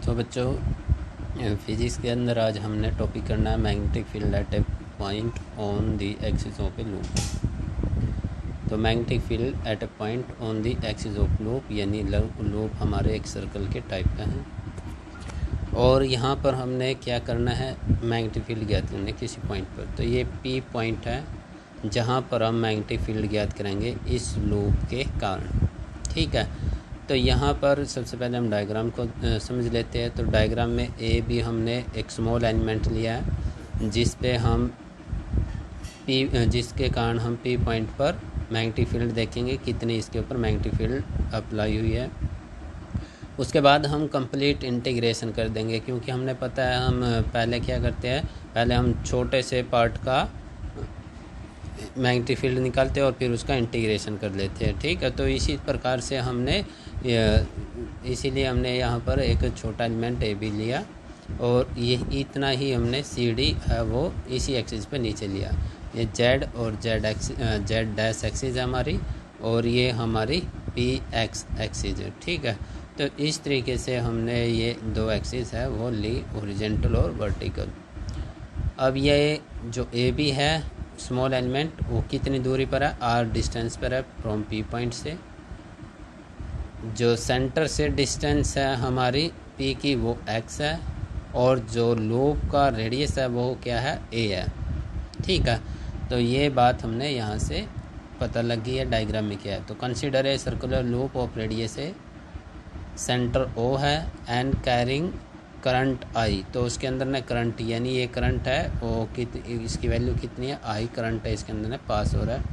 तो बच्चों फिजिक्स के अंदर आज हमने टॉपिक करना है magnetic field at a point on the axis of a loop. तो magnetic field at a point on the axis of loop यानी लूप हमारे एक सर्कल के टाइप का है। और यहाँ पर हमने क्या करना है, मैग्नेटिक फील्ड ज्ञात करना है किसी पॉइंट पर। तो ये पी पॉइंट है जहाँ पर हम मैग्नेटिक फील्ड ज्ञात करेंगे इस लूप के कारण। ठीक है, तो यहाँ पर सबसे पहले हम डायग्राम को समझ लेते हैं। तो डायग्राम में ए बी हमने एक स्मॉल एलिमेंट लिया है जिसके कारण हम पी पॉइंट पर मैग्नेटिक फील्ड देखेंगे कितनी इसके ऊपर मैग्नेटिक फील्ड अप्लाई हुई है। उसके बाद हम कंप्लीट इंटीग्रेशन कर देंगे, क्योंकि हमने पता है हम पहले क्या करते हैं, पहले हम छोटे से पार्ट का मैग्नेटिक फील्ड निकालते हैं और फिर उसका इंटीग्रेशन कर लेते हैं। ठीक है, तो इसी प्रकार से इसीलिए हमने यहाँ पर एक छोटा एलिमेंट ए बी लिया और ये इतना ही हमने सी डी है वो इसी एक्सिस पे नीचे लिया। ये जेड और जेड डैश एक्सिस है हमारी, और ये हमारी पी एक्स एक्सिस है। ठीक है, तो इस तरीके से हमने ये दो एक्सिस है वो ली, हॉरिजॉन्टल और वर्टिकल। अब ये जो ए बी है स्मॉल एलिमेंट वो कितनी दूरी पर है, आर डिस्टेंस पर है फ्रॉम पी पॉइंट से। जो सेंटर से डिस्टेंस है हमारी पी की वो एक्स है, और जो लूप का रेडियस है वो क्या है, ए है। ठीक है, तो ये बात हमने यहाँ से पता लग गई है डायग्राम में क्या है। तो consider a circular loop of radius a, center O है एंड कैरिंग करंट आई। तो उसके अंदर ने करंट यानी ये करंट है वो इसकी वैल्यू कितनी है, आई करंट है इसके अंदर ने पास हो रहा है।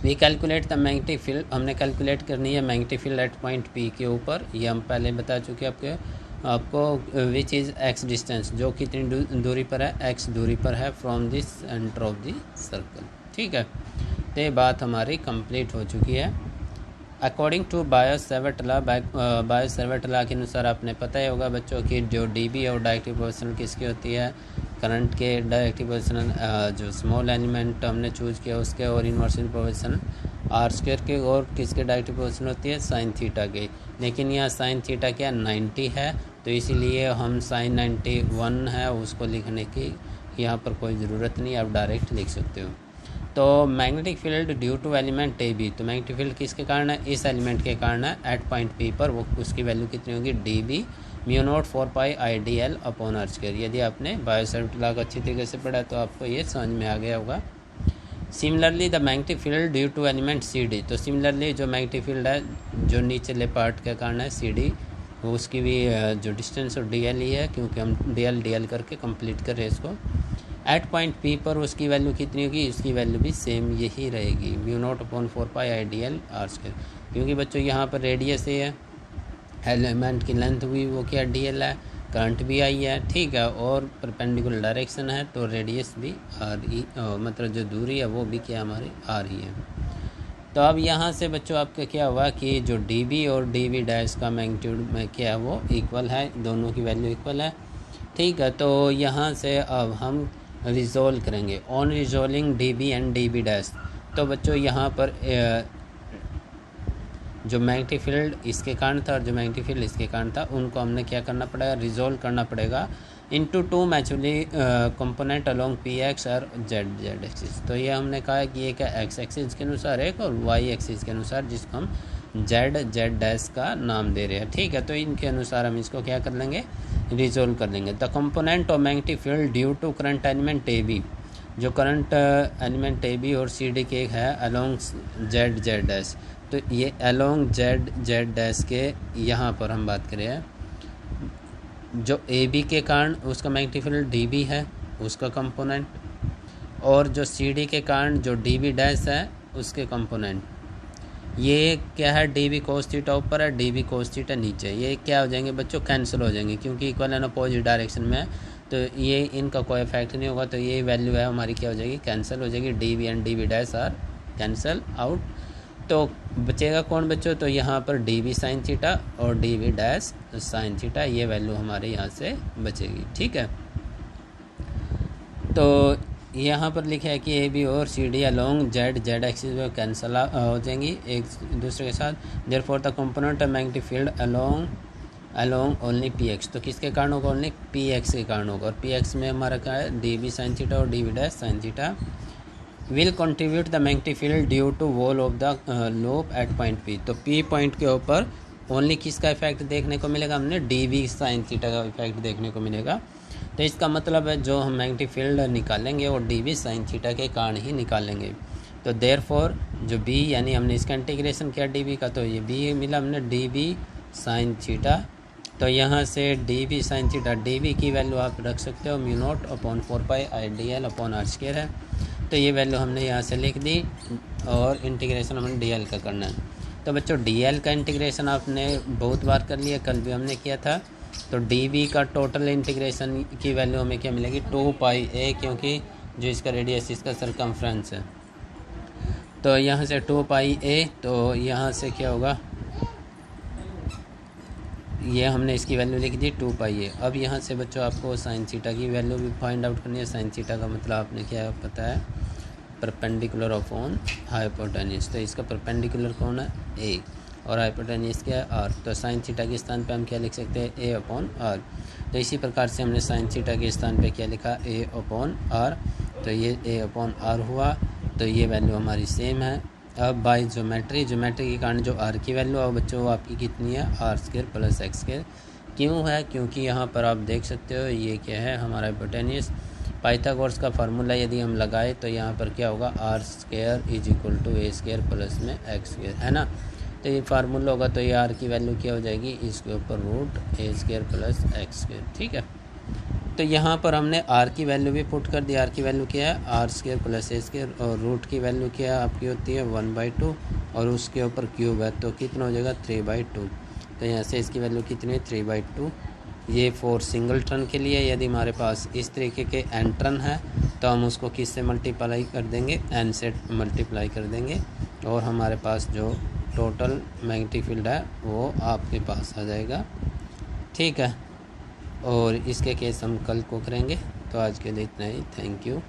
We calculate the magnetic field, हमने कैलकुलेट करनी है magnetic field at point P के ऊपर। ये हम पहले बता चुके आपको विच इज़ एक्स डिस्टेंस, जो कितनी दूरी पर है, एक्स दूरी पर है from this centre of the circle. ठीक है, तो ये बात हमारी कंप्लीट हो चुकी है। अकॉर्डिंग टू बायो-सैवर्ट लॉ के अनुसार आपने पता ही होगा बच्चों की जो डीबी और डायरेक्टिव प्रोपोर्शनल किसकी होती है, करंट के डायरेक्टिव प्रोपोर्शनल जो स्मॉल एलिमेंट हमने चूज किया उसके, और इन्वर्सली प्रोपोर्शनल आर स्क्वायर के, और किसके डायरेक्टिव प्रोपोर्शनल होती है, साइन थीटा के। लेकिन यहाँ साइन थीटा क्या 90 है, तो इसीलिए हम साइन 91 है उसको लिखने की यहाँ पर कोई ज़रूरत नहीं, आप डायरेक्ट लिख सकते हो। तो magnetic field due to element A B, तो मैग्नेटिक फील्ड किसके कारण है, इस एलिमेंट के कारण है एट पॉइंट पी पर। वो उसकी वैल्यू कितनी होगी, D B mu naught 4 pi I D L upon R square. यदि आपने बायो-सैवर्ट लॉ को अच्छी तरीके से पढ़ा तो आपको ये समझ में आ गया होगा। Similarly the magnetic field due to element C D, तो सिमिलरली जो मैग्नेटिक फील्ड है जो नीचे पार्ट के कारण है सी डी, उसकी भी जो डिस्टेंस और डी एल ही है, क्योंकि हम डी एल करके कंप्लीट कर रहे हैं इसको। एट पॉइंट पी पर उसकी वैल्यू कितनी होगी, इसकी वैल्यू भी सेम यही रहेगी, mu naught upon 4 pi I D L R square. क्योंकि बच्चों यहाँ पर रेडियस है, एलिमेंट की लेंथ भी वो क्या डी एल है, करंट भी आई है। ठीक है, और परपेंडिकुलर डायरेक्शन है तो रेडियस भी आर ई, मतलब जो दूरी है वो भी क्या हमारी आ रही है। तो अब यहाँ से बच्चों आपका क्या हुआ कि जो डी बी और डी वी डैश का मैग्नीट्यूड में क्या है वो इक्वल है, दोनों की वैल्यू इक्वल है। ठीक है, तो यहाँ से अब हम रिजोल्व करेंगे on resolving D B and D B dash. तो बच्चों यहाँ पर जो मैग्नेटिक फील्ड इसके कारण था और जो मैग्नेटिक फील्ड इसके कारण था, उनको हमने क्या करना पड़ेगा, रिजोल्व करना पड़ेगा into two mutually component along P X और जेड एक्सिस। तो ये हमने कहा है कि ये क्या एक्स एक्सिस के अनुसार एक और वाई एक्सिस के अनुसार, जिसको हम जेड डैश का नाम दे रहे हैं। ठीक है, तो इनके अनुसार हम इसको क्या कर लेंगे, रिजोल्व कर लेंगे। The component of magnetic field due to current element A B, जो करंट एलिमेंट ए बी और सी डी के है अलोंग जेड डैश। तो ये अलोंग जेड डैश के यहाँ पर हम बात करें जो ए बी के कारण उसका मैग्नेटिक फील्ड डी बी है उसका कंपोनेंट, और जो सी डी के कारण जो डी बी डैश है उसके कंपोनेंट। ये क्या है, डी बी कोस थीटा ऊपर है, डी बी कोस थीटा नीचे। ये क्या हो जाएंगे बच्चों, कैंसिल हो जाएंगे, क्योंकि इक्वल एंड अपोजिट डायरेक्शन में है, तो ये इनका कोई इफेक्ट नहीं होगा। तो ये वैल्यू है हमारी क्या हो जाएगी, कैंसिल हो जाएगी, D B and D B dash are cancel out. तो बचेगा कौन बच्चों, तो यहाँ पर डी बी साइन थीटा और D B dash sine theta, ये वैल्यू हमारे यहाँ से बचेगी। ठीक है, तो यहाँ पर लिखा है कि ए बी और C D along Z axis में कैंसल हो जाएंगी एक दूसरे के साथ। Therefore the component of magnetic field along along only P X, तो किसके कारण होगा? ओनली पी एक्स के कारण होगा। और पी एक्स में हमारा क्या है? डी वी साइन थीटा और D V dash sine theta will contribute the magnetic field due to wall of the loop at point P. तो पी पॉइंट के ऊपर ओनली किसका इफेक्ट देखने को मिलेगा? हमने डी वी साइन थीटा का इफेक्ट देखने को मिलेगा। तो इसका मतलब है जो हम मैग्नेटिक फील्ड निकालेंगे वो डी वी साइन थीटा के कारण ही निकालेंगे। तो देयरफॉर जो बी यानी हमने इसका इंटीग्रेशन किया डी वी का, तो ये बी मिला हमने डी वी साइन थीटा। तो यहाँ से D V sine theta, D V की वैल्यू आप रख सकते हो mu naught upon 4 pi I D L upon R square है। तो ये वैल्यू हमने यहाँ से लिख दी और इंटीग्रेशन हमने डी एल का करना है। तो बच्चों डी एल का इंटीग्रेशन आपने बहुत बार कर लिया, कल भी हमने किया था। तो डी वी का टोटल इंटीग्रेशन की वैल्यू हमें क्या मिलेगी? 2 पाई ए, क्योंकि जो इसका रेडियस इसका सरकमफ्रेंस है। तो यहाँ से 2 पाई ए, तो यहाँ से क्या होगा? ये हमने इसकी वैल्यू लिख दी 2 पाई ए। अब यहाँ से बच्चों आपको साइन थीटा की वैल्यू भी फाइंड आउट करनी है। साइन थीटा का मतलब आपने क्या पता है? Perpendicular upon hypotenuse. तो इसका परपेंडिकुलर कौन है? ए, और हाइपोटेन्यूज क्या है? आर। तो साइन थीटा के स्थान पे हम क्या लिख सकते हैं? ए अपॉन आर। तो इसी प्रकार से हमने साइन थीटा के स्थान पे क्या लिखा? ए अपॉन आर। तो ये ए अपॉन आर हुआ। तो ये वैल्यू हमारी सेम है। अब बाय ज्योमेट्री के कारण जो आर की वैल्यू है बच्चों वो आपकी कितनी है? R square plus X square. क्यों है? क्योंकि यहाँ पर आप देख सकते हो ये क्या है? हमारा हाइपोटेन्यूज। पाइथागोरस का फार्मूला यदि हम लगाए तो यहाँ पर क्या होगा? R square is equal to A square plus में एक्स स्क्वायर, है ना। तो ये फार्मूला होगा तो ये आर की वैल्यू क्या हो जाएगी? इसके ऊपर रूट ए स्क्वायर प्लस एक्स स्क्वायर, ठीक है। तो यहाँ पर हमने आर की वैल्यू भी पुट कर दी। आर की वैल्यू क्या है? R square plus A square, और रूट की वैल्यू क्या है आपकी? होती है 1/2, और उसके ऊपर क्यूब है तो कितना हो जाएगा? 3/2। तो यहाँ से इसकी वैल्यू कितनी है? 3/2। ये फॉर सिंगल टर्न के लिए। यदि हमारे पास इस तरीके के एन टर्न है तो हम उसको किससे मल्टीप्लाई कर देंगे? एन से मल्टीप्लाई कर देंगे, और हमारे पास जो टोटल मैग्नेटिक फील्ड है वो आपके पास आ जाएगा, ठीक है। और इसके केस हम कल को करेंगे। तो आज के लिए इतना ही। Thank you.